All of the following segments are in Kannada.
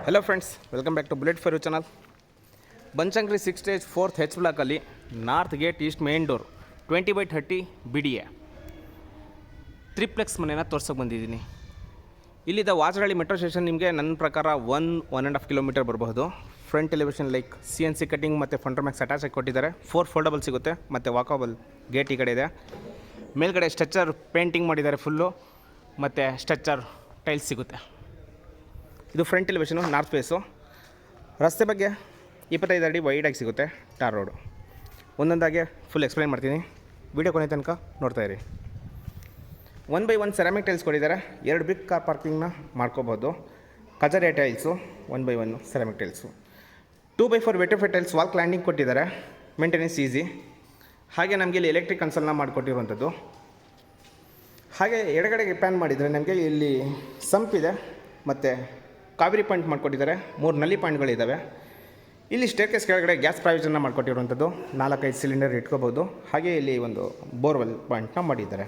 Hello friends, welcome back to bullet for you channel. Banashankari 6 stage 4th H ಬ್ಲಾಕಲ್ಲಿ north gate east main door 20/30 BDA triplex ಮನೆಯನ್ನು ತೋರ್ಸೋಕೆ ಬಂದಿದ್ದೀನಿ. ಇಲ್ಲಿದ್ದ ವಾಚರಳ್ಳಿ ಮೆಟ್ರೋ ಸ್ಟೇಷನ್ ನಿಮಗೆ ನನ್ನ ಪ್ರಕಾರ 1.5 ಕಿಲೋಮೀಟರ್ ಬರಬಹುದು. Front elevation like CNC cutting ಮತ್ತು ಫಂಡರ್ ಮ್ಯಾಕ್ಸ್ ಅಟ್ಯಾಚ್ ಆಗಿ ಕೊಟ್ಟಿದ್ದಾರೆ. 4 ಫೋಲ್ಡಬಲ್ ಸಿಗುತ್ತೆ ಮತ್ತು ವಾಕಬಲ್ ಗೇಟ್ ಈ ಕಡೆ ಇದೆ. ಮೇಲ್ಗಡೆ ಸ್ಟ್ರಕ್ಚರ್ ಪೇಂಟಿಂಗ್ ಮಾಡಿದ್ದಾರೆ ಫುಲ್ಲು ಮತ್ತು ಸ್ಟ್ರಕ್ಚರ್ ಟೈಲ್ಸ್ ಸಿಗುತ್ತೆ. ಇದು ಫ್ರಂಟ್ ಎಲಿವೇಷನು, ನಾರ್ತ್ ಫೇಸು. ರಸ್ತೆ ಬಗ್ಗೆ 25 ಅಡಿ ವೈಡಾಗಿ ಸಿಗುತ್ತೆ. ಟಾರ್ ರೋಡು ಒಂದೊಂದಾಗೆ ಫುಲ್ ಎಕ್ಸ್ಪ್ಲೈನ್ ಮಾಡ್ತೀನಿ. ವೀಡಿಯೋ ಕೊನೆ ತನಕ ನೋಡ್ತಾ ಇರಿ. 1/1 ಸೆರಾಮಿಕ್ ಟೈಲ್ಸ್ ಕೊಟ್ಟಿದ್ದಾರೆ. 2 ಬಿಗ್ ಕಾರ್ ಪಾರ್ಕಿಂಗ್ನ ಮಾಡ್ಕೋಬೋದು. Kajaria tiles 1/1 ceramic tiles. 2/4 vitrify tiles wall cladding ಕೊಟ್ಟಿದ್ದಾರೆ. Maintenance easy. ಹಾಗೆ ನಮಗೆ ಇಲ್ಲಿ ಎಲೆಕ್ಟ್ರಿಕ್ ಕನ್ಸಲ್ನ ಮಾಡಿಕೊಟ್ಟಿರುವಂಥದ್ದು. ಹಾಗೆ ಎಡಗಡೆಗೆ ಪ್ಯಾನ್ ಮಾಡಿದರೆ ನಮಗೆ ಇಲ್ಲಿ ಸಂಪ್ ಇದೆ ಮತ್ತು ಕಾವೇರಿ ಪಾಯಿಂಟ್ ಮಾಡಿಕೊಟ್ಟಿದ್ದಾರೆ. 3 ನಲ್ಲಿ ಪಾಯಿಂಟ್ಗಳಿದ್ದಾವೆ. ಇಲ್ಲಿ ಸ್ಟೇರ್ಕೇಸ್ ಕೆಳಗಡೆ ಗ್ಯಾಸ್ ಪ್ರಾವಿಷನ್ನ ಮಾಡಿಕೊಟ್ಟಿರುವಂಥದ್ದು. 4-5 ಸಿಲಿಂಡರ್ ಇಟ್ಕೋಬೋದು. ಹಾಗೆ ಇಲ್ಲಿ ಒಂದು ಬೋರ್ವೆಲ್ ಪಾಯಿಂಟ್ನ ಮಾಡಿದ್ದಾರೆ.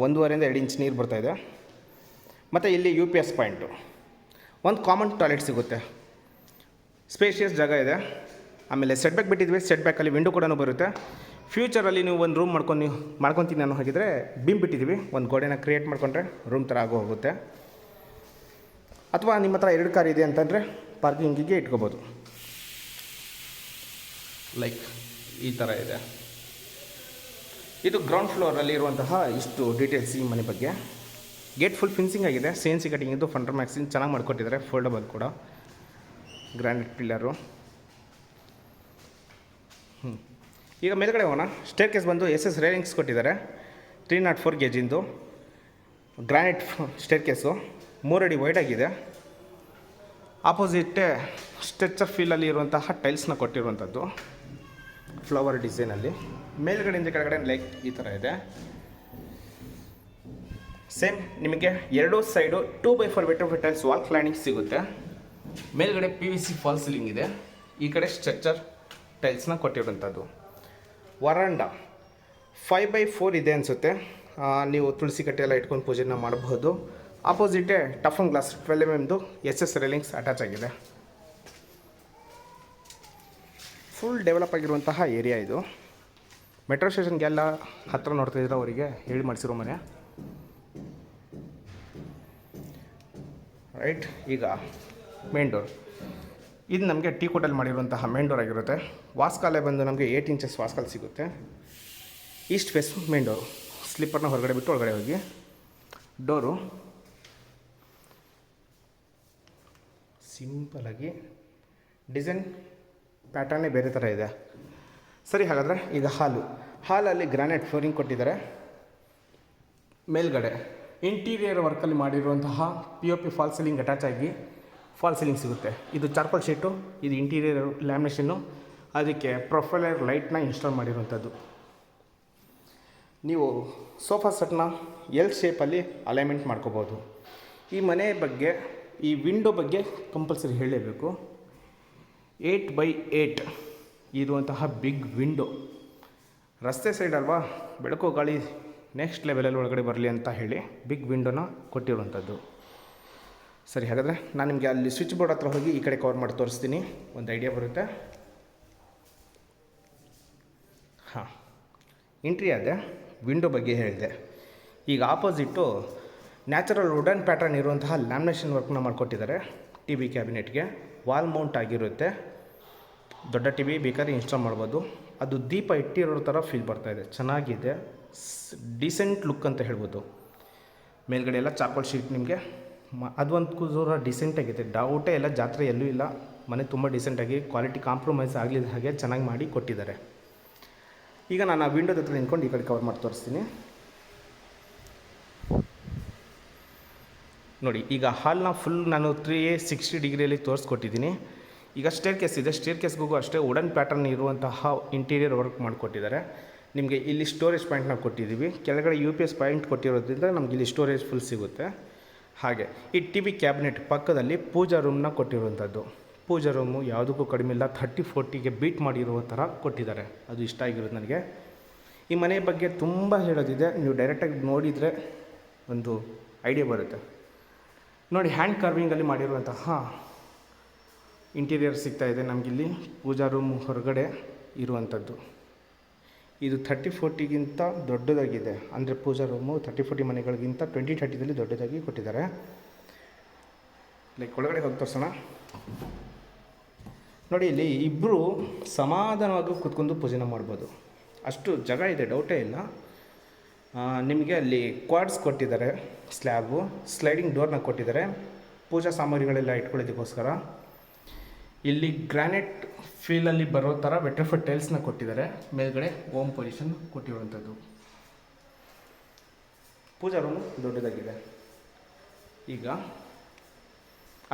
1.5 ಇಂದ 2 ಇಂಚ್ ನೀರು ಬರ್ತಾಯಿದೆ. ಮತ್ತು ಇಲ್ಲಿ UPS ಪಾಯಿಂಟು. ಒಂದು ಕಾಮನ್ ಟಾಯ್ಲೆಟ್ ಸಿಗುತ್ತೆ. ಸ್ಪೇಷಿಯಸ್ ಜಾಗ ಇದೆ. ಆಮೇಲೆ ಸೆಟ್ ಬ್ಯಾಕ್ ಬಿಟ್ಟಿದ್ವಿ. ಸೆಟ್ ಬ್ಯಾಕಲ್ಲಿ ವಿಂಡೋ ಕೂಡ ಬರುತ್ತೆ. ಫ್ಯೂಚರಲ್ಲಿ ನೀವು ಒಂದು ರೂಮ್ ಮಾಡ್ಕೊತೀನಿ ಅನ್ನೋ ಹಾಗಿದ್ರೆ ಬಿಮ್ ಬಿಟ್ಟಿದ್ದೀವಿ. ಒಂದು ಗೋಡೆನ ಕ್ರಿಯೇಟ್ ಮಾಡಿಕೊಂಡ್ರೆ ರೂಮ್ ಥರ ಆಗೋ ಹೋಗುತ್ತೆ. ಅಥವಾ ನಿಮ್ಮ ಹತ್ರ 2 ಕಾರ್ ಇದೆ ಅಂತಂದರೆ ಪಾರ್ಕಿಂಗಿಗೆ ಇಟ್ಕೋಬೋದು. ಲೈಕ್ ಈ ಥರ ಇದೆ. ಇದು ಗ್ರೌಂಡ್ ಫ್ಲೋರಲ್ಲಿ ಇರುವಂತಹ ಇಷ್ಟು ಡೀಟೇಲ್ಸ್ ಈ ಮನೆ ಬಗ್ಗೆ. ಗೇಟ್ ಫುಲ್ ಫಿನ್ಸಿಂಗ್ ಆಗಿದೆ. CNC ಕಟಿಂಗ್ ಇದು ಫಂಡರ್ ಮ್ಯಾಕ್ಸಿನ್ ಚೆನ್ನಾಗಿ ಮಾಡಿಕೊಟ್ಟಿದ್ದಾರೆ. ಫೋಲ್ಡಬಲ್ ಕೂಡ. Granite pillar. ಈಗ ಮೇಲ್ಗಡೆ ಹೋಗೋಣ. ಸ್ಟೇರ್ ಕೇಸ್ ಬಂದು SS ರೇಲಿಂಗ್ಸ್ ಕೊಟ್ಟಿದ್ದಾರೆ. 304 ಗೇಜಿಂದು ಗ್ರಾನೈಟ್ ಸ್ಟೇರ್ ಕೇಸು. 3 ಅಡಿ ವೈಡ್ ಆಗಿದೆ. ಆಪೋಸಿಟ್ಟೇ ಸ್ಟ್ರೆಚರ್ ಫೀಲಲ್ಲಿ ಇರುವಂತಹ ಟೈಲ್ಸ್ನ ಕೊಟ್ಟಿರುವಂಥದ್ದು ಫ್ಲವರ್ ಡಿಸೈನಲ್ಲಿ. ಮೇಲ್ಗಡೆಯಿಂದ ಕೆಳಗಡೆ ಲೈಕ್ ಈ ಥರ ಇದೆ. ಸೇಮ್ ನಿಮಗೆ 2 ಸೈಡು 2/4 ವೆಟಿಫೈ ಟೈಲ್ಸ್ ವಾಲ್ ಕ್ಲೈಂಡಿಂಗ್ ಸಿಗುತ್ತೆ. ಮೇಲ್ಗಡೆ PVC ಫಾಲ್ ಸೀಲಿಂಗ್ ಇದೆ. ಈ ಕಡೆ ಸ್ಟ್ರಕ್ಚರ್ ಟೈಲ್ಸ್ನ ಕೊಟ್ಟಿರುವಂಥದ್ದು. ವರಾಂಡ 5/4 ಇದೆ ಅನಿಸುತ್ತೆ. ನೀವು ತುಳಸಿ ಕಟ್ಟೆ ಎಲ್ಲ ಇಟ್ಕೊಂಡು ಪೂಜೆನ ಮಾಡಬಹುದು. ಆಪೋಸಿಟೇ ಟಫನ್ glass 12 mm SS railings attach ಆಗಿದೆ. ಫುಲ್ ಡೆವಲಪ್ ಆಗಿರುವಂತಹ ಏರಿಯಾ ಇದು. ಮೆಟ್ರೋ ಸ್ಟೇಷನ್ಗೆಲ್ಲ ಹತ್ತಿರ ನೋಡ್ತಾ ಇದ್ರೆ ಅವರಿಗೆ ಹೇಳಿ ಮಾಡಿಸಿರೋ ಮನೆ. ರೈಟ್. ಈಗ ಮೇನ್ ಡೋರ್ ಇದು ನಮಗೆ ಟೀ ಕೋಟಲ್ಲಿ ಮಾಡಿರುವಂತಹ ಮೇನ್ ಡೋರ್ ಆಗಿರುತ್ತೆ. ವಾಸ್ಕಾಲೆ ಬಂದು ನಮಗೆ 8 ಇಂಚಸ್ ವಾಸ್ಕಾಲ್ ಸಿಗುತ್ತೆ. East face main door. ಸ್ಲಿಪ್ಪರ್ನ ಹೊರಗಡೆ ಬಿಟ್ಟು ಒಳಗಡೆ ಹೋಗಿ ಡೋರು ಸಿಂಪಲಾಗಿ ಡಿಸೈನ್ ಪ್ಯಾಟರ್ನೇ ಬೇರೆ ಥರ ಇದೆ. ಸರಿ, ಹಾಗಾದರೆ ಈಗ ಹಾಲಲ್ಲಿ ಗ್ರಾನೈಟ್ ಫ್ಲೋರಿಂಗ್ ಕೊಟ್ಟಿದ್ದಾರೆ. ಮೇಲ್ಗಡೆ ಇಂಟೀರಿಯರ್ ವರ್ಕಲ್ಲಿ ಮಾಡಿರುವಂತಹ POP ಫಾಲ್ ಸೀಲಿಂಗ್ ಅಟ್ಯಾಚ್ ಆಗಿ ಫಾಲ್ ಸೀಲಿಂಗ್ ಸಿಗುತ್ತೆ. ಇದು ಚಾರ್ಕೋಲ್ ಶೀಟು. ಇದು ಇಂಟೀರಿಯರ್ ಲ್ಯಾಮಿನೇಷನ್ನು. ಅದಕ್ಕೆ ಪ್ರೊಫೈಲರ್ ಲೈಟ್ನ ಇನ್ಸ್ಟಾಲ್ ಮಾಡಿರುವಂಥದ್ದು. ನೀವು ಸೋಫಾ ಸೆಟ್ನ L ಶೇಪಲ್ಲಿ ಅಲೈನ್ಮೆಂಟ್ ಮಾಡ್ಕೋಬೋದು. ಈ ಮನೆ ಬಗ್ಗೆ, ಈ ವಿಂಡೋ ಬಗ್ಗೆ ಕಂಪಲ್ಸರಿ ಹೇಳಲೇಬೇಕು. 8/8 ಇರುವಂತಹ ಬಿಗ್ ವಿಂಡೋ. ರಸ್ತೆ ಸೈಡ್ ಅಲ್ವಾ, ಬೆಳಕು ಗಾಳಿ ನೆಕ್ಸ್ಟ್ ಲೆವೆಲಲ್ಲಿ ಒಳಗಡೆ ಬರಲಿ ಅಂತ ಹೇಳಿ ಬಿಗ್ ವಿಂಡೋನ ಕೊಟ್ಟಿರುವಂಥದ್ದು. ಸರಿ, ಹಾಗಾದರೆ ನಾನು ನಿಮಗೆ ಅಲ್ಲಿ ಸ್ವಿಚ್ ಬೋರ್ಡ್ ಹತ್ರ ಹೋಗಿ ಈ ಕಡೆ ಕವರ್ ಮಾಡಿ ತೋರಿಸ್ತೀನಿ. ಒಂದು ಐಡಿಯಾ ಬರುತ್ತೆ. ಹಾಂ, ಎಂಟ್ರಿ ಆದೆ. ವಿಂಡೋ ಬಗ್ಗೆ ಹೇಳಿದೆ. ಈಗ ಆಪೋಸಿಟ್ಟು ನ್ಯಾಚುರಲ್ ವುಡನ್ ಪ್ಯಾಟರ್ನ್ ಇರುವಂತಹ ಲ್ಯಾಮಿನೇಷನ್ ವರ್ಕ್ನ ಮಾಡಿಕೊಟ್ಟಿದ್ದಾರೆ. TV ಕ್ಯಾಬಿನೆಟ್ಗೆ ವಾಲ್ ಮೌಂಟ್ ಆಗಿರುತ್ತೆ. ದೊಡ್ಡ TV ಬೇಕಾದ್ರೆ ಇನ್ಸ್ಟಾಲ್ ಮಾಡ್ಬೋದು. ಅದು ದೀಪ ಇಟ್ಟಿರೋ ಥರ ಫೀಲ್ ಬರ್ತಾಯಿದೆ. ಚೆನ್ನಾಗಿದೆ. ಡಿಸೆಂಟ್ ಲುಕ್ ಅಂತ ಹೇಳ್ಬೋದು. ಮೇಲ್ಗಡೆ ಎಲ್ಲ ಚಾರ್ಕೋಲ್ ಶೀಟ್ ನಿಮಗೆ ಅದೊಂದು ಕೂದೂರ ಡಿಸೆಂಟಾಗಿದೆ. ಡೌಟೇ ಇಲ್ಲ, ಜಾತ್ರೆ ಎಲ್ಲೂ ಇಲ್ಲ. ಮನೆ ತುಂಬ ಡಿಸೆಂಟಾಗಿ ಕ್ವಾಲಿಟಿ ಕಾಂಪ್ರಮೈಸ್ ಆಗಲಿಲ್ಲ ಹಾಗೆ ಚೆನ್ನಾಗಿ ಮಾಡಿ ಕೊಟ್ಟಿದ್ದಾರೆ. ಈಗ ನಾನು ಆ ವಿಂಡೋದ ಹತ್ರ ನಿಂತ್ಕೊಂಡು ಈ ಕಡೆ ಕವರ್ ಮಾಡಿ ತೋರಿಸ್ತೀನಿ. ನೋಡಿ, ಈಗ ಹಾಲ್ನ ಫುಲ್ ನಾನು 360 ಡಿಗ್ರಿಯಲ್ಲಿ ತೋರಿಸ್ಕೊಟ್ಟಿದ್ದೀನಿ. ಈಗ ಸ್ಟೇರ್ ಕೇಸ್ ಇದೆ. ಸ್ಟೇರ್ ಕೇಸ್ಗೂ ಅಷ್ಟೇ ವುಡನ್ ಪ್ಯಾಟರ್ನ್ ಇರುವಂತಹ ಇಂಟೀರಿಯರ್ ವರ್ಕ್ ಮಾಡಿಕೊಟ್ಟಿದ್ದಾರೆ. ನಿಮಗೆ ಇಲ್ಲಿ ಸ್ಟೋರೇಜ್ ಪಾಯಿಂಟ್ನ ಕೊಟ್ಟಿದ್ದೀವಿ. ಕೆಳಗಡೆ UPS ಪಾಯಿಂಟ್ ಕೊಟ್ಟಿರೋದ್ರಿಂದ ನಮಗೆ ಇಲ್ಲಿ ಸ್ಟೋರೇಜ್ ಫುಲ್ ಸಿಗುತ್ತೆ. ಹಾಗೆ ಈ TV ಕ್ಯಾಬಿನೆಟ್ ಪಕ್ಕದಲ್ಲಿ ಪೂಜಾ ರೂಮ್ನ ಕೊಟ್ಟಿರುವಂಥದ್ದು. ಪೂಜಾ ರೂಮು ಯಾವುದಕ್ಕೂ ಕಡಿಮೆ ಇಲ್ಲ. 30-40ಗೆ ಬೀಟ್ ಮಾಡಿರುವ ಥರ ಕೊಟ್ಟಿದ್ದಾರೆ. ಅದು ಇಷ್ಟ ಆಗಿರೋದು ನನಗೆ. ಈ ಮನೆ ಬಗ್ಗೆ ತುಂಬ ಹೇಳೋದಿದೆ. ನೀವು ಡೈರೆಕ್ಟಾಗಿ ನೋಡಿದರೆ ಒಂದು ಐಡಿಯಾ ಬರುತ್ತೆ. ನೋಡಿ, ಹ್ಯಾಂಡ್ ಕಾರ್ವಿಂಗಲ್ಲಿ ಮಾಡಿರುವಂತಹ ಇಂಟೀರಿಯರ್ ಸಿಗ್ತಾಯಿದೆ ನಮಗಿಲ್ಲಿ. ಪೂಜಾ ರೂಮ್ ಹೊರಗಡೆ ಇರುವಂಥದ್ದು. ಇದು 30-40ಗಿಂತ ದೊಡ್ಡದಾಗಿದೆ. ಅಂದರೆ ಪೂಜಾ ರೂಮು 30-40 ಮನೆಗಳಿಗಿಂತ 20-30ದಲ್ಲಿ ದೊಡ್ಡದಾಗಿ ಕೊಟ್ಟಿದ್ದಾರೆ. ಲೈಕ್ ಒಳಗಡೆ ಹೋಗಿ ತೋರಿಸೋಣ. ನೋಡಿ, ಇಲ್ಲಿ ಇಬ್ಬರು ಸಮಾಧಾನವಾಗಿ ಕೂತ್ಕೊಂಡು ಪೂಜೆನ ಮಾಡ್ಬೋದು, ಅಷ್ಟು ಜಾಗ ಇದೆ, ಡೌಟೇ ಇಲ್ಲ. ನಿಮಗೆ ಅಲ್ಲಿ ಕ್ವಾಡ್ಸ್ ಕೊಟ್ಟಿದ್ದಾರೆ, ಸ್ಲ್ಯಾಬು, ಸ್ಲೈಡಿಂಗ್ ಡೋರ್ನ ಕೊಟ್ಟಿದ್ದಾರೆ ಪೂಜಾ ಸಾಮಗ್ರಿಗಳೆಲ್ಲ ಇಟ್ಕೊಳ್ಳೋದಕ್ಕೋಸ್ಕರ. ಇಲ್ಲಿ ಗ್ರಾನೈಟ್ ಫೀಲಲ್ಲಿ ಬರೋ ಥರ ವೆಟ್ರಿಫೈಡ್ ಟೈಲ್ಸ್ನ ಕೊಟ್ಟಿದ್ದಾರೆ. ಮೇಲ್ಗಡೆ ಓಮ್ ಪೊಸಿಷನ್ ಕೊಟ್ಟಿರುವಂಥದ್ದು. ಪೂಜಾ ರೂಮು ದೊಡ್ಡದಾಗಿದೆ. ಈಗ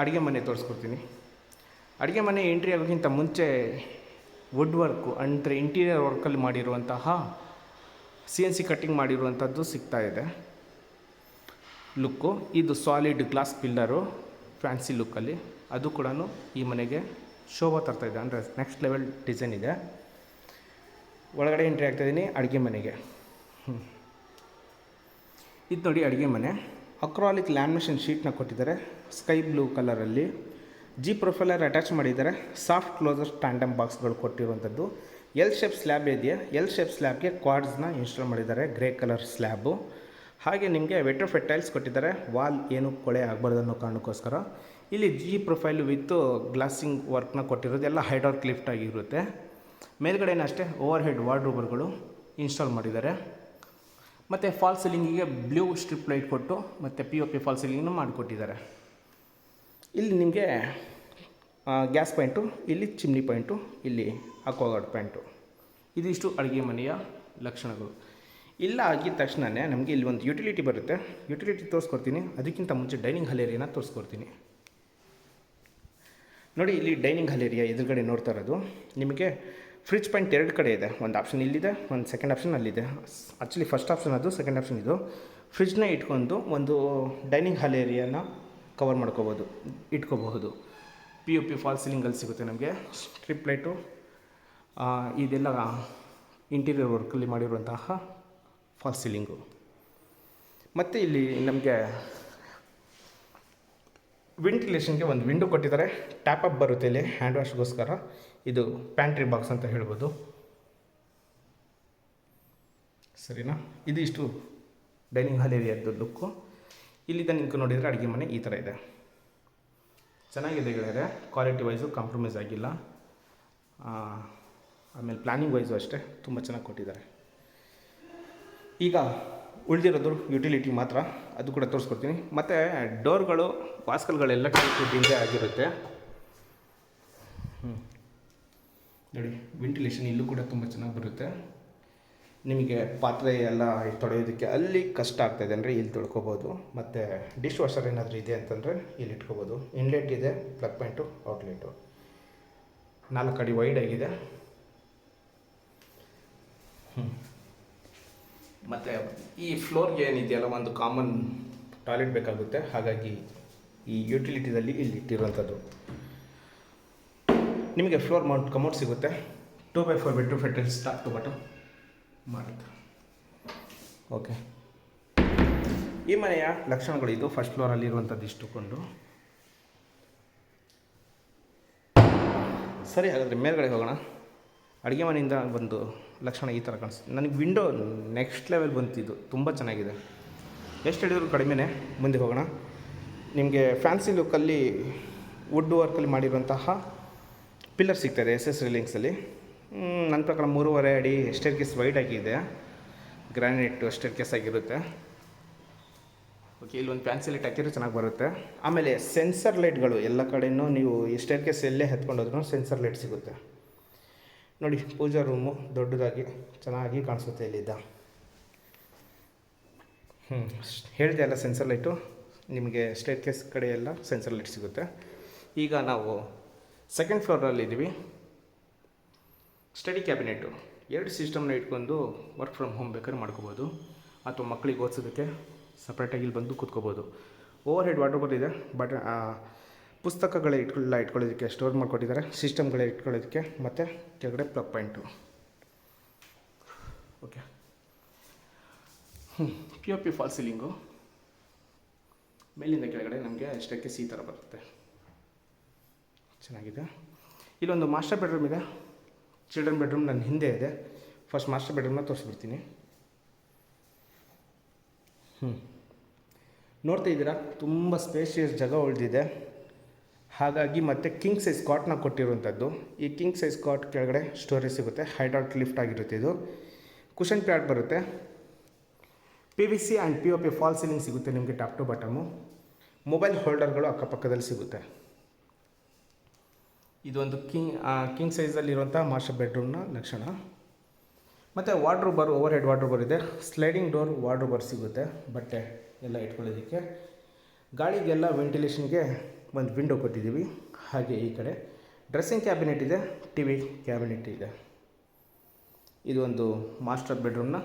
ಅಡುಗೆ ಮನೆ ತೋರಿಸ್ಕೊಡ್ತೀನಿ. ಅಡುಗೆ ಮನೆ ಎಂಟ್ರಿ ಆಗೋಕ್ಕಿಂತ ಮುಂಚೆ ವುಡ್ ವರ್ಕು ಅಂದರೆ ಇಂಟೀರಿಯರ್ ವರ್ಕಲ್ಲಿ ಮಾಡಿರುವಂತಹ CNC ಕಟ್ಟಿಂಗ್ ಮಾಡಿರುವಂಥದ್ದು ಸಿಗ್ತಾ ಇದೆ ಲುಕ್ಕು. ಇದು ಸಾಲಿಡ್ ಗ್ಲಾಸ್ ಪಿಲ್ಲರು ಫ್ಯಾನ್ಸಿ ಲುಕ್ಕಲ್ಲಿ, ಅದು ಕೂಡ ಈ ಮನೆಗೆ ಶೋಭಾ ತರ್ತಾಯಿದೆ, ಅಂದರೆ ನೆಕ್ಸ್ಟ್ ಲೆವೆಲ್ ಡಿಸೈನ್ ಇದೆ. ಒಳಗಡೆ ಎಂಟ್ರಿ ಆಗ್ತಾಯಿದ್ದೀನಿ ಅಡುಗೆ ಮನೆಗೆ. ಇದು ನೋಡಿ ಅಡುಗೆ ಮನೆ. ಅಕ್ರಾಲಿಕ್ ಲ್ಯಾಮಿನೇಷನ್ ಶೀಟ್ನ ಕೊಟ್ಟಿದ್ದಾರೆ ಸ್ಕೈ ಬ್ಲೂ ಕಲರಲ್ಲಿ. ಜಿ ಪ್ರೊಫೈಲರ್ ಅಟ್ಯಾಚ್ ಮಾಡಿದ್ದಾರೆ. ಸಾಫ್ಟ್ ಕ್ಲೋಸರ್ ಟ್ಯಾಂಡಮ್ ಬಾಕ್ಸ್ಗಳು ಕೊಟ್ಟಿರುವಂಥದ್ದು. ಎಲ್ ಶೇಪ್ ಸ್ಲ್ಯಾಬ್ ಇದೆಯಾ, ಎಲ್ ಶೇಪ್ ಸ್ಲ್ಯಾಬ್ಗೆ ಕ್ವಾಡ್ಸ್ನ ಇನ್ಸ್ಟಾಲ್ ಮಾಡಿದ್ದಾರೆ, ಗ್ರೇ ಕಲರ್ ಸ್ಲ್ಯಾಬು. ಹಾಗೆ ನಿಮಗೆ ವೆಟ್ರಿಫೈಡ್ ಟೈಲ್ಸ್ ಕೊಟ್ಟಿದ್ದಾರೆ, ವಾಲ್ ಏನು ಕೊಳೆ ಆಗಬಾರ್ದು ಅನ್ನೋ ಕಾರಣಕ್ಕೋಸ್ಕರ. ಇಲ್ಲಿ ಜಿ ಪ್ರೊಫೈಲ್ ವಿತ್ ಗ್ಲಾಸಿಂಗ್ ವರ್ಕ್ನ ಕೊಟ್ಟಿರೋದು, ಎಲ್ಲ ಹೈಡ್ರಾಲಿಕ್ ಲಿಫ್ಟ್ ಆಗಿರುತ್ತೆ. ಮೇಲ್ಗಡೆನೂ ಅಷ್ಟೇ ಓವರ್ ಹೆಡ್ ವಾರ್ಡ್ರೋಬರ್ಗಳು ಇನ್ಸ್ಟಾಲ್ ಮಾಡಿದ್ದಾರೆ. ಮತ್ತು ಫಾಲ್ ಸೀಲಿಂಗಿಗೆ ಬ್ಲೂ ಸ್ಟ್ರಿಪ್ ಲೈಟ್ ಕೊಟ್ಟು ಮತ್ತು POP ಫಾಲ್ ಸೀಲಿಂಗ್ನ ಮಾಡಿಕೊಟ್ಟಿದ್ದಾರೆ. ಇಲ್ಲಿ ನಿಮಗೆ ಗ್ಯಾಸ್ ಪಾಯಿಂಟು, ಇಲ್ಲಿ ಚಿಮ್ನಿ ಪಾಯಿಂಟು, ಇಲ್ಲಿ ಅಕ್ವಾಗಾರ್ಡ್ ಪಾಯಿಂಟು. ಇದಿಷ್ಟು ಅಡುಗೆ ಮನೆಯ ಲಕ್ಷಣಗಳು. ಇಲ್ಲ ಆಗಿದ ತಕ್ಷಣವೇ ನಮಗೆ ಇಲ್ಲಿ ಒಂದು ಯುಟಿಲಿಟಿ ಬರುತ್ತೆ. ಯುಟಿಲಿಟಿ ತೋರಿಸ್ಕೊಡ್ತೀನಿ. ಅದಕ್ಕಿಂತ ಮುಂಚೆ ಡೈನಿಂಗ್ ಹಾಲ್ ಏರಿಯಾನ ತೋರಿಸ್ಕೊಡ್ತೀನಿ. ನೋಡಿ, ಇಲ್ಲಿ ಡೈನಿಂಗ್ ಹಾಲ್ ಏರಿಯಾ ಎದುರುಗಡೆ ನೋಡ್ತಾ ಇರೋದು. ನಿಮಗೆ ಫ್ರಿಜ್ ಪಾಯಿಂಟ್ 2 ಕಡೆ ಇದೆ. ಒಂದು ಆಪ್ಷನ್ ಇಲ್ಲಿದೆ, ಒಂದು ಸೆಕೆಂಡ್ ಆಪ್ಷನ್ ಅಲ್ಲಿದೆ. ಆ್ಯಕ್ಚುಲಿ ಫಸ್ಟ್ ಆಪ್ಷನ್ ಅದು, ಸೆಕೆಂಡ್ ಆಪ್ಷನ್ ಇದು. ಫ್ರಿಜ್ನ ಇಟ್ಕೊಂಡು ಒಂದು ಡೈನಿಂಗ್ ಹಾಲ್ ಏರಿಯಾನ ಕವರ್ ಮಾಡ್ಕೋಬೋದು, ಇಟ್ಕೋಬಹುದು. POP ಫಾಲ್ ಸೀಲಿಂಗಲ್ಲಿ ಸಿಗುತ್ತೆ ನಮಗೆ. ಸ್ಟ್ರಿಪ್ ಲೈಟು, ಇದೆಲ್ಲ ಇಂಟೀರಿಯರ್ ವರ್ಕಲ್ಲಿ ಮಾಡಿರುವಂತಹ ಫಾಲ್ ಸೀಲಿಂಗು. ಮತ್ತು ಇಲ್ಲಿ ನಮಗೆ ವೆಂಟಿಲೇಷನ್ಗೆ ಒಂದು ವಿಂಡೋ ಕೊಟ್ಟಿದ್ದಾರೆ. ಟ್ಯಾಪ್ ಅಪ್ ಬರುತ್ತೆ ಇಲ್ಲಿ ಹ್ಯಾಂಡ್ ವಾಶ್ಗೋಸ್ಕರ. ಇದು ಪ್ಯಾಂಟ್ರಿ ಬಾಕ್ಸ್ ಅಂತ ಹೇಳ್ಬೋದು, ಸರಿನಾ? ಇದು ಇಷ್ಟು ಡೈನಿಂಗ್ ಹಾಲ್ ಏರಿಯಾದ್ದು ಲುಕ್ಕು. ಇಲ್ಲಿಂದ ನಿಂತು ನೋಡಿದರೆ ಅಡುಗೆ ಮನೆ ಈ ಥರ ಇದೆ. ಚೆನ್ನಾಗಿದೆ ಗೆಳೆಯರೆ, ಕ್ವಾಲಿಟಿ ವೈಸು ಕಾಂಪ್ರಮೈಸ್ ಆಗಿಲ್ಲ. ಆಮೇಲೆ ಪ್ಲ್ಯಾನಿಂಗ್ ವೈಸು ಅಷ್ಟೇ ತುಂಬ ಚೆನ್ನಾಗಿ ಕೊಟ್ಟಿದ್ದಾರೆ. ಈಗ ಉಳಿದಿರೋದು ಯುಟಿಲಿಟಿ ಮಾತ್ರ, ಅದು ಕೂಡ ತೋರಿಸ್ಕೊಡ್ತೀನಿ. ಮತ್ತು ಡೋರ್ಗಳು, ವಾಸ್ಕಲ್ಗಳೆಲ್ಲ ಟೈಪಿಂದೇ ಆಗಿರುತ್ತೆ. ನೋಡಿ, ವೆಂಟಿಲೇಷನ್ ಇಲ್ಲೂ ಕೂಡ ತುಂಬ ಚೆನ್ನಾಗಿ ಬರುತ್ತೆ. ನಿಮಗೆ ಪಾತ್ರೆ ಎಲ್ಲ ತೊಳೆಯೋದಕ್ಕೆ ಅಲ್ಲಿ ಕಷ್ಟ ಆಗ್ತಾಯಿದೆ ಅಂದರೆ ಇಲ್ಲಿ ತೊಳ್ಕೊಬೋದು. ಮತ್ತು ಡಿಶ್ ವಾಷರ್ ಏನಾದರೂ ಇದೆ ಅಂತಂದರೆ ಇಲ್ಲಿ ಇಟ್ಕೋಬೋದು. ಇನ್ಲೆಟ್ ಇದೆ, ಪ್ಲಗ್ ಪಾಯಿಂಟು, ಔಟ್ಲೆಟು. 4 ಅಡಿ ವೈಡ್ ಆಗಿದೆ. ಮತ್ತು ಈ ಫ್ಲೋರ್ಗೆ ಏನಿದೆಯಲ್ಲ, ಒಂದು ಕಾಮನ್ ಟಾಯ್ಲೆಟ್ ಬೇಕಾಗುತ್ತೆ. ಹಾಗಾಗಿ ಈ ಯುಟಿಲಿಟಿದಲ್ಲಿ ಇಲ್ಲಿ ಇಟ್ಟಿರುವಂಥದ್ದು. ನಿಮಗೆ ಫ್ಲೋರ್ ಮೌಂಟ್ ಕಮೋಡ್ ಸಿಗುತ್ತೆ. 2x4 vitrified tiles top to bottom ಮಾಡುತ್ತೆ. ಓಕೆ, ಈ ಮನೆಯ ಲಕ್ಷಣಗಳು ಇದು. ಫಸ್ಟ್ ಫ್ಲೋರಲ್ಲಿ ಇರುವಂಥದ್ದು ಇಷ್ಟುಕೊಂಡು. ಸರಿ, ಹಾಗಾದರೆ ಮೇಲ್ಗಡೆ ಹೋಗೋಣ. ಅಡುಗೆ ಮನೆಯಿಂದ ಒಂದು ಲಕ್ಷಣ ಈ ಥರ ಕಾಣಿಸುತ್ತೆ ನನಗೆ. ವಿಂಡೋ ನೆಕ್ಸ್ಟ್ ಲೆವೆಲ್ ಬಂತಿದ್ದು, ತುಂಬ ಚೆನ್ನಾಗಿದೆ. ಎಷ್ಟು ಹೇಳಿದ್ರು ಕಡಿಮೆನೇ. ಮುಂದೆ ಹೋಗೋಣ. ನಿಮಗೆ ಫ್ಯಾನ್ಸಿ ಲುಕ್ಕಲ್ಲಿ ವುಡ್ ವರ್ಕಲ್ಲಿ ಮಾಡಿರುವಂತಹ ಪಿಲ್ಲರ್ ಸಿಗ್ತಾಯಿದೆ SS ರಿಲಿಂಗ್ಸಲ್ಲಿ. ನನ್ನ ಪ್ರಕಾರ 3.5 ಅಡಿ ಸ್ಟೇರ್ ಕೇಸ್ ವೈಡ್ ಆಗಿದೆ. ಗ್ರಾನೈಟ್ ಸ್ಟೇರ್ ಕೇಸ್ ಆಗಿರುತ್ತೆ. ಓಕೆ, ಇಲ್ಲೊಂದು ಫ್ಯಾನ್ಸಿ ಲೈಟ್ ಹಾಕಿದ್ರೆ ಚೆನ್ನಾಗಿ ಬರುತ್ತೆ. ಆಮೇಲೆ ಸೆನ್ಸರ್ ಲೈಟ್ಗಳು ಎಲ್ಲ ಕಡೆಯೂ ನೀವು ಈ ಸ್ಟೇರ್ ಕೇಸ್ ಎಲ್ಲೇ ಎತ್ಕೊಂಡೋದ್ರೂ ಸೆನ್ಸರ್ ಲೈಟ್ ಸಿಗುತ್ತೆ. ನೋಡಿ, ಪೂಜಾ ರೂಮು ದೊಡ್ಡದಾಗಿ ಚೆನ್ನಾಗಿ ಕಾಣಿಸುತ್ತೆ ಇಲ್ಲಿದ್ದ. ಹೇಳಿದೆ ಅಲ್ಲ, ಸೆನ್ಸರ್ ಲೈಟು ನಿಮಗೆ ಸ್ಟೇರ್ ಕೇಸ್ ಕಡೆ ಎಲ್ಲ ಸೆನ್ಸರ್ ಲೈಟ್ ಸಿಗುತ್ತೆ. ಈಗ ನಾವು ಸೆಕೆಂಡ್ ಫ್ಲೋರಲ್ಲಿದ್ದೀವಿ. ಸ್ಟಡಿ ಕ್ಯಾಬಿನೆಟು 2 ಸಿಸ್ಟಮ್ನ ಇಟ್ಕೊಂಡು ವರ್ಕ್ ಫ್ರಮ್ ಹೋಮ್ ಬೇಕಾದ್ರೆ ಮಾಡ್ಕೋಬೋದು, ಅಥವಾ ಮಕ್ಕಳಿಗೆ ಓದಿಸೋದಕ್ಕೆ ಸಪ್ರೇಟಾಗಿ ಇಲ್ಲಿ ಬಂದು ಕೂತ್ಕೋಬೋದು. ಓವರ್ ಹೆಡ್ ವಾರ್ಡ್ರೋಬ್ ಇದೆ. ಬಟ್ ಪುಸ್ತಕಗಳ ಇಟ್ಕೊಳ್ಳೋದಕ್ಕೆ ಸ್ಟೋರ್ ಮಾಡಿಕೊಟ್ಟಿದ್ದಾರೆ. ಸಿಸ್ಟಮ್ಗಳ ಇಟ್ಕೊಳ್ಳೋದಕ್ಕೆ, ಮತ್ತು ಕೆಳಗಡೆ plug point. Okay, POP fall ceiling. ಮೇಲಿಂದ ಕೆಳಗಡೆ ನಮಗೆ ಸ್ಟೇರ್ಕೇಸ್ ಈ ಥರ ಬರುತ್ತೆ. ಚೆನ್ನಾಗಿದೆ. ಇಲ್ಲೊಂದು ಮಾಸ್ಟರ್ ಬೆಡ್ರೂಮ್ ಇದೆ, ಚಿಲ್ಡ್ರನ್ ಬೆಡ್ರೂಮ್ ನನ್ನ ಹಿಂದೆ ಇದೆ. ಫಸ್ಟ್ ಮಾಸ್ಟರ್ ಬೆಡ್ರೂಮ್ನ ತೋರಿಸ್ಬಿಡ್ತೀನಿ. ನೋಡ್ತಾ ಇದ್ದೀರಾ, ತುಂಬ ಸ್ಪೇಷಿಯಸ್ ಜಾಗ ಉಳಿದಿದೆ. ಹಾಗಾಗಿ ಮತ್ತೆ ಕಿಂಗ್ ಸೈಜ್ ಕಾಟ್ನ ಕೊಟ್ಟಿರುವಂಥದ್ದು. ಈ ಕಿಂಗ್ ಸೈಜ್ ಕಾಟ್ ಕೆಳಗಡೆ ಸ್ಟೋರೇಜ್ ಸಿಗುತ್ತೆ, ಹೈಡ್ರಾಟ್ ಲಿಫ್ಟ್ ಆಗಿರುತ್ತೆ. ಇದು ಕುಷನ್ ಪ್ಯಾಡ್ ಬರುತ್ತೆ. PVC and POP fall ceiling ಸಿಗುತ್ತೆ ನಿಮಗೆ ಟಾಪ್ ಟು ಬಾಟಮು. ಮೊಬೈಲ್ ಹೋಲ್ಡರ್ಗಳು ಅಕ್ಕಪಕ್ಕದಲ್ಲಿ ಸಿಗುತ್ತೆ. ಇದೊಂದು ಕಿಂಗ್ ಸೈಜಲ್ಲಿರುವಂಥ ಮಾಸ್ಟರ್ ಬೆಡ್ರೂಮ್ನ ಲಕ್ಷಣ. ಮತ್ತು ವಾರ್ಡ್ರೋಬರ್, ಓವರ್ ಹೆಡ್ ವಾರ್ಡ್ರೋಬರ್ ಇದೆ. ಸ್ಲೈಡಿಂಗ್ ಡೋರ್ ವಾರ್ಡ್ರೋಬರ್ ಸಿಗುತ್ತೆ, ಬಟ್ಟೆ ಎಲ್ಲ ಇಟ್ಕೊಳ್ಳೋದಕ್ಕೆ. ಗಾಳಿಗೆಲ್ಲ ವೆಂಟಿಲೇಷನ್ಗೆ ಒಂದು ವಿಂಡೋ ಕೊಟ್ಟಿದ್ದೀವಿ. ಹಾಗೆ ಈ ಕಡೆ ಡ್ರೆಸ್ಸಿಂಗ್ ಕ್ಯಾಬಿನೆಟ್ ಇದೆ, TV ಕ್ಯಾಬಿನೆಟ್ ಇದೆ. ಇದು ಒಂದು ಮಾಸ್ಟರ್ ಬೆಡ್ರೂಮ್ನ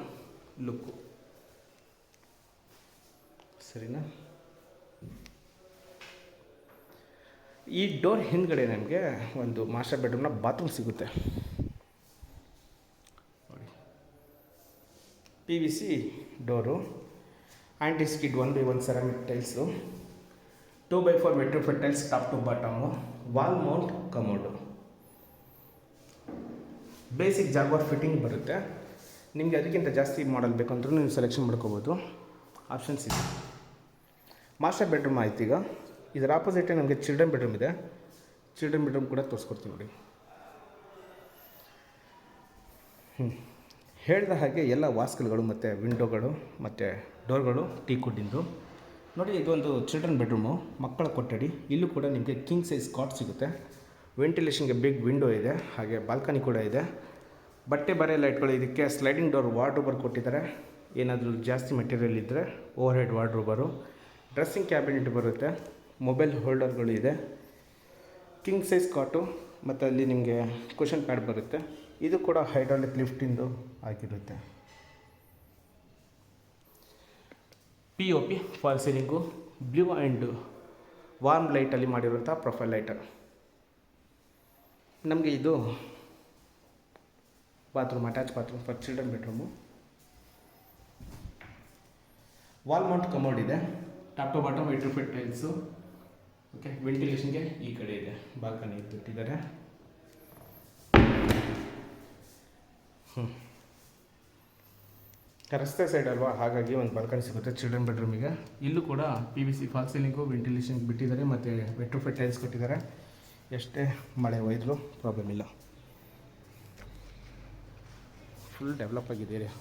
ಲುಕ್ಕು, ಸರಿನಾ? ಈ ಡೋರ್ ಹಿಂದ್ಗಡೆ ನಮಗೆ ಒಂದು ಮಾಸ್ಟರ್ ಬೆಡ್ರೂಮ್ನ ಬಾತ್ರೂಮ್ ಸಿಗುತ್ತೆ ನೋಡಿ. PVC door, anti skid 1x1 ceramic tiles, 2x4 vitrified tiles top to bottom, wall mount commode. Basic Jaguar fitting ಬರುತ್ತೆ. ನಿಮಗೆ ಅದಕ್ಕಿಂತ ಜಾಸ್ತಿ ಮಾಡಲ್ ಬೇಕಂದ್ರೂ ನೀವು ಸೆಲೆಕ್ಷನ್ ಮಾಡ್ಕೋಬೋದು, ಆಪ್ಷನ್ಸ್ ಇದೆ. ಮಾಸ್ಟರ್ ಬೆಡ್ರೂಮ್ ಆಯ್ತು. ಈಗ ಇದರ ಆಪೋಸಿಟೇ ನಮಗೆ ಚಿಲ್ಡ್ರನ್ ಬೆಡ್ರೂಮ್ ಇದೆ. ಚಿಲ್ಡ್ರನ್ ಬೆಡ್ರೂಮ್ ಕೂಡ ತೋರಿಸ್ಕೊಡ್ತೀನಿ ನೋಡಿ. ಹೇಳಿದ ಹಾಗೆ ಎಲ್ಲ ವಾಸ್ಕಲ್ಗಳು ಮತ್ತು ವಿಂಡೋಗಳು ಮತ್ತು ಡೋರ್ಗಳು ಟೀಕುಡ್ಡಿಂದು ನೋಡಿ. ಇದೊಂದು ಚಿಲ್ಡ್ರನ್ ಬೆಡ್ರೂಮು, ಮಕ್ಕಳ ಕೊಠಡಿ. ಇಲ್ಲೂ ಕೂಡ ನಿಮಗೆ ಕಿಂಗ್ ಸೈಜ್ ಕಾಟ್ ಸಿಗುತ್ತೆ. ವೆಂಟಿಲೇಷನ್ಗೆ ಬಿಗ್ ವಿಂಡೋ ಇದೆ, ಹಾಗೆ ಬಾಲ್ಕನಿ ಕೂಡ ಇದೆ. ಬಟ್ಟೆ ಬರೆ ಎಲ್ಲ ಇಟ್ಕೊಳ್ಳೋದಕ್ಕೆ ಸ್ಲೈಡಿಂಗ್ ಡೋರ್ ವಾರ್ಡ್ರೋಬರ್ ಕೊಟ್ಟಿದ್ದಾರೆ. ಏನಾದರೂ ಜಾಸ್ತಿ ಮೆಟೀರಿಯಲ್ ಇದ್ದರೆ ಓವರ್ ಹೆಡ್ ವಾರ್ಡ್ರೋಬರು. ಡ್ರೆಸ್ಸಿಂಗ್ ಕ್ಯಾಬಿನೆಟ್ ಬರುತ್ತೆ, ಮೊಬೈಲ್ ಹೋಲ್ಡರ್ಗಳು ಇದೆ, ಕಿಂಗ್ ಸೈಜ್ ಕಾಟು, ಮತ್ತು ಅಲ್ಲಿ ನಿಮಗೆ ಕುಷನ್ ಪ್ಯಾಡ್ ಬರುತ್ತೆ. ಇದು ಕೂಡ ಹೈಡ್ರಾಲಿಕ್ ಲಿಫ್ಟಿಂದು ಆಗಿರುತ್ತೆ. POP fall ceiling, blue and warm ಲೈಟಲ್ಲಿ ಮಾಡಿರುವಂಥ ಪ್ರೊಫೈಲ್ ಲೈಟರ್. ನಮಗೆ ಇದು bathroom, attach bathroom for children bedroom. Wall mount commode ಇದೆ, top to bottom vitrified tiles. Okay, ವೆಂಟಿಲೇಷನ್ಗೆ ಈ ಕಡೆ ಇದೆ, ಬಾಲ್ಕನಿ ಇಟ್ಟಿದ್ದಾರೆ. ರಸ್ತೆ ಸೈಡ್ ಅಲ್ವಾ, ಹಾಗಾಗಿ ಒಂದು ಬಾಲ್ಕನಿ ಸಿಗುತ್ತೆ ಚಿಲ್ಡ್ರನ್ ಬೆಡ್ರೂಮಿಗೆ. ಇಲ್ಲೂ ಕೂಡ PVC ಫಾಲ್ ಸೀಲಿಂಗು, ವೆಂಟಿಲೇಷನ್ಗೆ ಬಿಟ್ಟಿದ್ದಾರೆ, ಮತ್ತು ವೆಟ್ರಿಫೈಡ್ ಟೈಲ್ಸ್ ಕೊಟ್ಟಿದ್ದಾರೆ. ಎಷ್ಟೇ ಮಳೆ ಒಯ್ದರೂ ಪ್ರಾಬ್ಲಮ್ ಇಲ್ಲ. ಫುಲ್ ಡೆವಲಪ್ ಆಗಿದೆ ಏರಿಯಾ,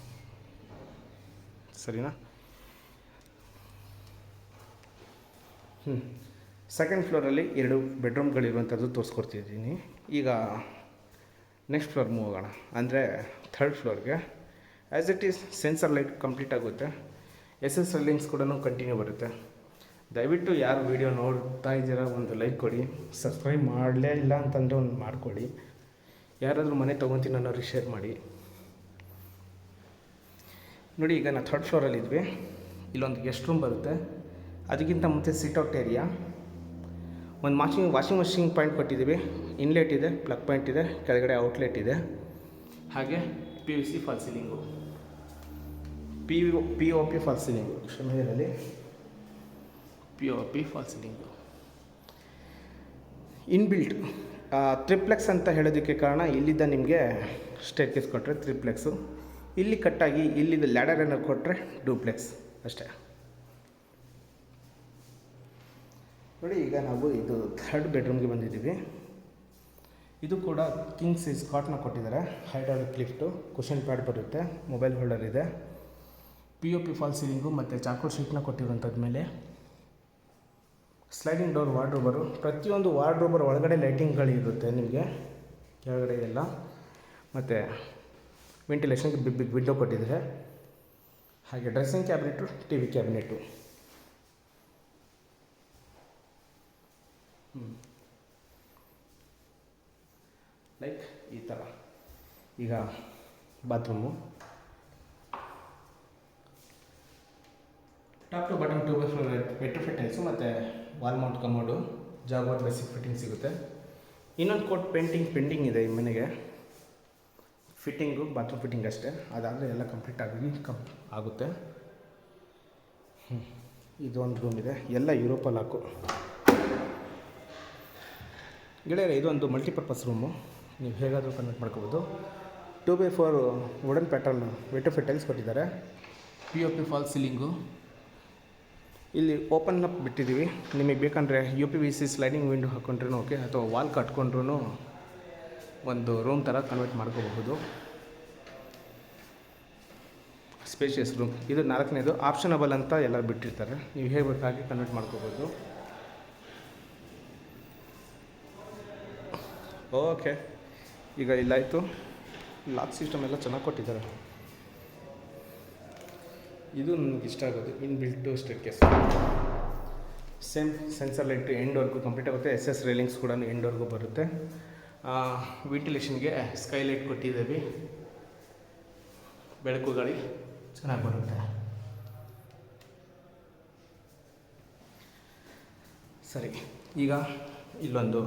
ಸರಿನಾ? ಸೆಕೆಂಡ್ ಫ್ಲೋರಲ್ಲಿ 2 ಬೆಡ್ರೂಮ್ಗಳಿರುವಂಥದ್ದು ತೋರಿಸ್ಕೊಡ್ತಿದ್ದೀನಿ. ಈಗ ನೆಕ್ಸ್ಟ್ ಫ್ಲೋರ್ ಮೂವ್ ಆಗೋಣ, ಅಂದರೆ ಥರ್ಡ್ ಫ್ಲೋರ್ಗೆ. As it is sensor light complete ಆಗುತ್ತೆ. SSL ಲಿಂಕ್ಸ್ ಕೂಡ ಕಂಟಿನ್ಯೂ ಬರುತ್ತೆ. ದಯವಿಟ್ಟು ಯಾರು ವೀಡಿಯೋ ನೋಡ್ತಾ ಇದ್ದೀರಾ ಒಂದು ಲೈಕ್ ಕೊಡಿ. ಸಬ್ಸ್ಕ್ರೈಬ್ ಮಾಡಲೇ ಇಲ್ಲ ಅಂತಂದರೆ ಒಂದು ಮಾಡ್ಕೊಳ್ಳಿ. ಯಾರಾದರೂ ಮನೆ ತೊಗೊತೀನಿ ಅನ್ನೋರಿಗೆ ಶೇರ್ ಮಾಡಿ. ನೋಡಿ, ಈಗ ನಾವು ಥರ್ಡ್ ಫ್ಲೋರಲ್ಲಿದ್ವಿ. ಇಲ್ಲೊಂದು ಗೆಸ್ಟ್ ರೂಮ್ ಬರುತ್ತೆ. ಅದಕ್ಕಿಂತ ಮುಂಚೆ ಸಿಟ್ಔಟ್ ಏರಿಯಾ, ಒಂದು ವಾಷಿಂಗ್ ಮಷಿನ್ ಪಾಯಿಂಟ್ ಕೊಟ್ಟಿದ್ದೀವಿ. ಇನ್ಲೆಟ್ ಇದೆ, ಪ್ಲಗ್ ಪಾಯಿಂಟ್ ಇದೆ, ಕೆಳಗಡೆ ಔಟ್ಲೆಟ್ ಇದೆ. ಹಾಗೆ PVC fall ceiling, POP fall ceiling, ಕ್ಷಮೆಯಲ್ಲಿ POP fall ceiling inbuilt. Triplex ಅಂತ ಹೇಳೋದಕ್ಕೆ ಕಾರಣ, ಇಲ್ಲಿದ್ದ ನಿಮಗೆ ಸ್ಟೇರ್ಕೇಸ್ ಕೊಟ್ಟರೆ ಟ್ರಿಪ್ಲೆಕ್ಸು, ಇಲ್ಲಿ ಕಟ್ಟಾಗಿ ಇಲ್ಲಿದ್ದ ಲ್ಯಾಡರ್ ಏನಾರು ಕೊಟ್ಟರೆ ಡೂಪ್ಲೆಕ್ಸ್ ಅಷ್ಟೇ. ನೋಡಿ, ಈಗ ನಾವು ಇದು ಥರ್ಡ್ ಬೆಡ್ರೂಮ್ಗೆ ಬಂದಿದ್ದೀವಿ. ಇದು ಕೂಡ ಕಿಂಗ್ ಸೈಜ್ ಕಾಟ್ನ ಕೊಟ್ಟಿದ್ದಾರೆ. ಹೈಡ್ರಾಲಿಕ್ ಲಿಫ್ಟು, ಕುಷನ್ ಪ್ಯಾಡ್ ಬರುತ್ತೆ, ಮೊಬೈಲ್ ಹೋಲ್ಡರ್ ಇದೆ, POP ಫಾಲ್ ಸೀಲಿಂಗು ಮತ್ತು ಚಾಕೋಲ್ ಶೀಟ್ನ ಕೊಟ್ಟಿರುವಂಥದ್ದು. ಮೇಲೆ ಸ್ಲೈಡಿಂಗ್ ಡೋರ್ ವಾರ್ಡ್ರೋಬರು. ಪ್ರತಿಯೊಂದು ವಾರ್ಡ್ರೋಬರ್ ಒಳಗಡೆ ಲೈಟಿಂಗ್ಗಳಿರುತ್ತೆ ನಿಮಗೆ ಕೆಳಗಡೆ ಎಲ್ಲ, ಮತ್ತು ವೆಂಟಿಲೇಷನ್ಗೆ ಬಿಗ್ ಬಿಗ್ ವಿಂಡೋ ಕೊಟ್ಟಿದ್ದಾರೆ. ಹಾಗೆ dressing cabinet, TV cabinet. Like ಈ ಥರ. ಈಗ bathroom, top to bottom 2x4 vitrified tiles ಮತ್ತು wall mount commode, Jaguar basic fitting ಸಿಗುತ್ತೆ. ಇನ್ನೊಂದು ಕೋಟ್ ಪೆಂಡಿಂಗ್ ಇದೆ ಈ ಮನೆಗೆ. ಫಿಟ್ಟಿಂಗು, ಬಾತ್ರೂಮ್ ಫಿಟ್ಟಿಂಗ್ ಅಷ್ಟೇ. ಅದಾದರೆ ಎಲ್ಲ ಕಂಪ್ಲೀಟ್ ಆಗುತ್ತೆ. ಇದೊಂದು ರೂಮ್ ಇದೆ, ಎಲ್ಲ ಯುರೋಪಲ್ ಹಾಕು. ಗೆಳೆಯರೆ ಇದೊಂದು ಮಲ್ಟಿಪರ್ಪಸ್ ರೂಮು, ನೀವು ಹೇಗಾದರೂ ಕನ್ವರ್ಟ್ ಮಾಡ್ಕೋಬೋದು. 2x4 wooden pattern vitrified tiles ಕೊಟ್ಟಿದ್ದಾರೆ. POP false ceiling. ಇಲ್ಲಿ ಓಪನ್ ಅಪ್ ಬಿಟ್ಟಿದ್ದೀವಿ. ನಿಮಗೆ ಬೇಕಂದರೆ UPVC ಸ್ಲೈಡಿಂಗ್ ವಿಂಡೋ ಹಾಕ್ಕೊಂಡ್ರೂ ಓಕೆ, ಅಥವಾ ವಾಲ್ ಕಟ್ಕೊಂಡ್ರೂ ಒಂದು ರೂಮ್ ಥರ ಕನ್ವರ್ಟ್ ಮಾಡ್ಕೋಬಹುದು. Spacious room. ಇದು 4ನೇದು ಆಪ್ಷನಬಲ್ ಅಂತ ಎಲ್ಲರೂ ಬಿಟ್ಟಿರ್ತಾರೆ, ನೀವು ಹೇಗೆ ಬೇಕಾಗಿ ಕನ್ವರ್ಟ್ ಮಾಡ್ಕೋಬೋದು. ಓಕೆ, ಈಗ ಇಲ್ಲಾಯಿತು. ಲಾಕ್ ಸಿಸ್ಟಮ್ ಎಲ್ಲ ಚೆನ್ನಾಗಿ ಕೊಟ್ಟಿದ್ದಾರೆ. ಇದು ನನಗೆ ಇಷ್ಟ ಆಗೋದು, inbuilt staircase. Same sensor light ಎಂಡ್ವರೆಗೂ ಕಂಪ್ಲೀಟ್ ಆಗುತ್ತೆ. SS ರೈಲಿಂಗ್ಸ್ ಕೂಡ ಎಂಡ್ವರೆಗೂ ಬರುತ್ತೆ. ವೆಂಟಿಲೇಷನ್ಗೆ ಸ್ಕೈಲೈಟ್ ಕೊಟ್ಟಿದ್ದೀವಿ, ಬೆಳಕು ಗಾಳಿ ಚೆನ್ನಾಗಿ ಬರುತ್ತೆ. ಸರಿ, ಈಗ ಇಲ್ಲೊಂದು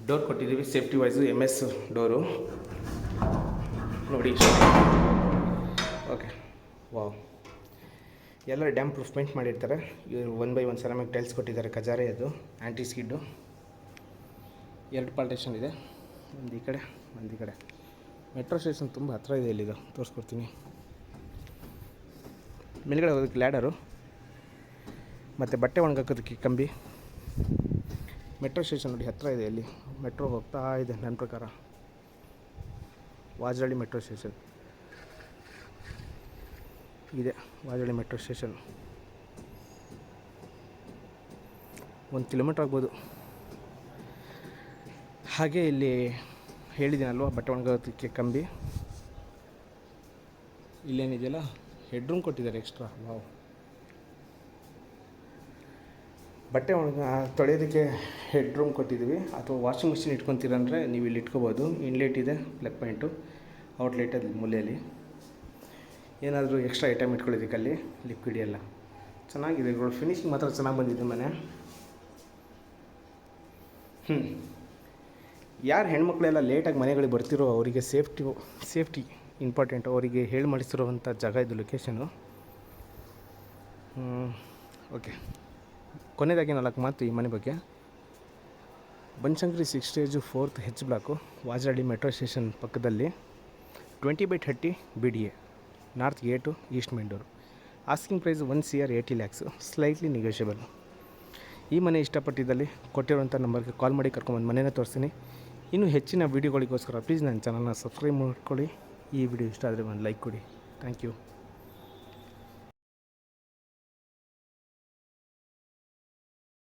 ಡೋರ್ ಕೊಟ್ಟಿದ್ದೀವಿ, ಸೇಫ್ಟಿ ವೈಸು MS ಡೋರು ನೋಡಿ. ಓಕೆ, ವಾವ್, ಎಲ್ಲ ಡ್ಯಾಮ್ ಪ್ರೂಫ್ ಪೇಂಟ್ ಮಾಡಿರ್ತಾರೆ. ಇವರು 1x1 ಸೆರಾಮಿಕ್ ಟೈಲ್ಸ್ ಕೊಟ್ಟಿದ್ದಾರೆ, ಖಜಾರೆ ಅದು ಆ್ಯಂಟಿ ಸ್ಕಿಡ್ಡು. 2 ಪಾರ್ಟೇಷನ್ ಇದೆ, ಒಂದು ಈ ಕಡೆ ಒಂದು ಈ ಕಡೆ. ಮೆಟ್ರೋ ಸ್ಟೇಷನ್ ತುಂಬ ಹತ್ತಿರ ಇದೆ, ಇಲ್ಲಿದು ತೋರಿಸ್ಕೊಡ್ತೀನಿ. ಮೇಲ್ಗಡೆ ಹೋಗೋದಕ್ಕೆ ಲ್ಯಾಡರು ಮತ್ತು ಬಟ್ಟೆ ಒಣಗಾಕೋದಕ್ಕೆ ಕಂಬಿ. ಮೆಟ್ರೋ ಸ್ಟೇಷನ್ ನೋಡಿ ಹತ್ತಿರ ಇದೆ, ಇಲ್ಲಿ ಮೆಟ್ರೋ ಹೋಗ್ತಾ ಇದೆ ನನ್ನ ಪ್ರಕಾರ. ವಾಜರಳ್ಳಿ ಮೆಟ್ರೋ ಸ್ಟೇಷನ್ ಇದೆ, ವಾಜರಳ್ಳಿ ಮೆಟ್ರೋ ಸ್ಟೇಷನ್ 1 ಕಿಲೋಮೀಟ್ರ್ ಆಗ್ಬೋದು. ಹಾಗೆ ಇಲ್ಲಿ ಹೇಳಿದ್ದೀನಲ್ವ, ಬಟ್ಟೆ ಒಣಗೋದಕ್ಕೆ ಕಂಬಿ. ಇಲ್ಲೇನಿದೆಯಲ್ಲ, ಹೆಡ್ರೂಮ್ ಕೊಟ್ಟಿದ್ದಾರೆ ಎಕ್ಸ್ಟ್ರಾ. ವಾವ್, ಬಟ್ಟೆ ತೊಳೆಯೋದಕ್ಕೆ ಹೆಡ್ರೂಮ್ ಕೊಟ್ಟಿದ್ದೀವಿ. ಅಥವಾ ವಾಷಿಂಗ್ ಮಿಷಿನ್ ಇಟ್ಕೊತೀರಂದರೆ ನೀವು ಇಲ್ಲಿ ಇಟ್ಕೋಬೋದು. ಇನ್ಲೇಟ್ ಇದೆ, ಪ್ಲಗ್ ಪಾಯಿಂಟು, ಔಟ್ಲೇಟ್ ಅದು ಮೂಲೆಯಲ್ಲಿ. ಏನಾದರೂ ಎಕ್ಸ್ಟ್ರಾ ಐಟಮ್ ಇಟ್ಕೊಳ್ಳೋದಕ್ಕಲ್ಲಿ ಲಿಕ್ವಿಡ್ ಎಲ್ಲ ಚೆನ್ನಾಗಿದೆ. ಫಿನಿಶಿಂಗ್ ಮಾತ್ರ ಚೆನ್ನಾಗಿ ಬಂದಿದೆ ಮನೆ. ಯಾರು ಹೆಣ್ಮಕ್ಳೆಲ್ಲ ಲೇಟಾಗಿ ಮನೆಗಳಿಗೆ ಬರ್ತಿರೋ ಅವರಿಗೆ ಸೇಫ್ಟಿ ಇಂಪಾರ್ಟೆಂಟ್. ಅವರಿಗೆ ಹೇಳಿ ಮಾಡಿಸಿರುವಂಥ ಜಾಗ ಇದು, ಲೊಕೇಶನು. ಓಕೆ, ಕೊನೆಯದಾಗಿ 4 ಮಾತು ಈ ಮನೆ ಬಗ್ಗೆ. Banashankari 6 stage 4th H block, Vajarahalli metro station ಪಕ್ಕದಲ್ಲಿ, 20/30 BDA, north gate, east main door. Asking price 1 CR 80 lakhs, slightly negotiable. ಈ ಮನೆ ಇಷ್ಟಪಟ್ಟಿದ್ದಲ್ಲಿ ಕೊಟ್ಟಿರುವಂಥ ನಂಬರ್ಗೆ ಕಾಲ್ ಮಾಡಿ ಕರ್ಕೊಂಬಂದು ಮನೇನ ತೋರಿಸ್ತೀನಿ. ಇನ್ನೂ ಹೆಚ್ಚಿನ ವೀಡಿಯೋಗಳಿಗೋಸ್ಕರ ಪ್ಲೀಸ್ ನನ್ನ ಚಾನಲ್ನ ಸಬ್ಸ್ಕ್ರೈಬ್ ಮಾಡ್ಕೊಳ್ಳಿ. ಈ ವಿಡಿಯೋ ಇಷ್ಟ ಆದರೆ ಒಂದು ಲೈಕ್ ಕೊಡಿ. Thank you.